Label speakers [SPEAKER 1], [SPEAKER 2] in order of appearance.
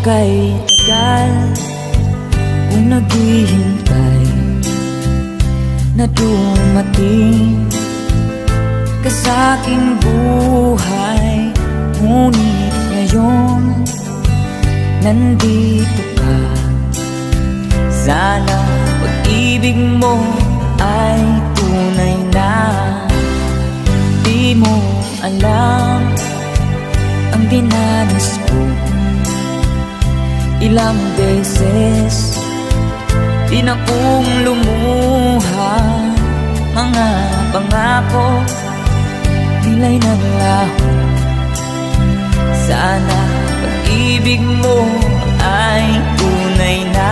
[SPEAKER 1] kay tagal kung naghihintay na dumating ka sa'king buhay. Ngunit ngayon nandito ka. Sana pag-ibig mo ay tunay na. Di mo alam ang dinanas ko. Ilang beses din akong lumuha. Mga pangako nila'y naglaho. Sana pag-ibig mo ay tunay na.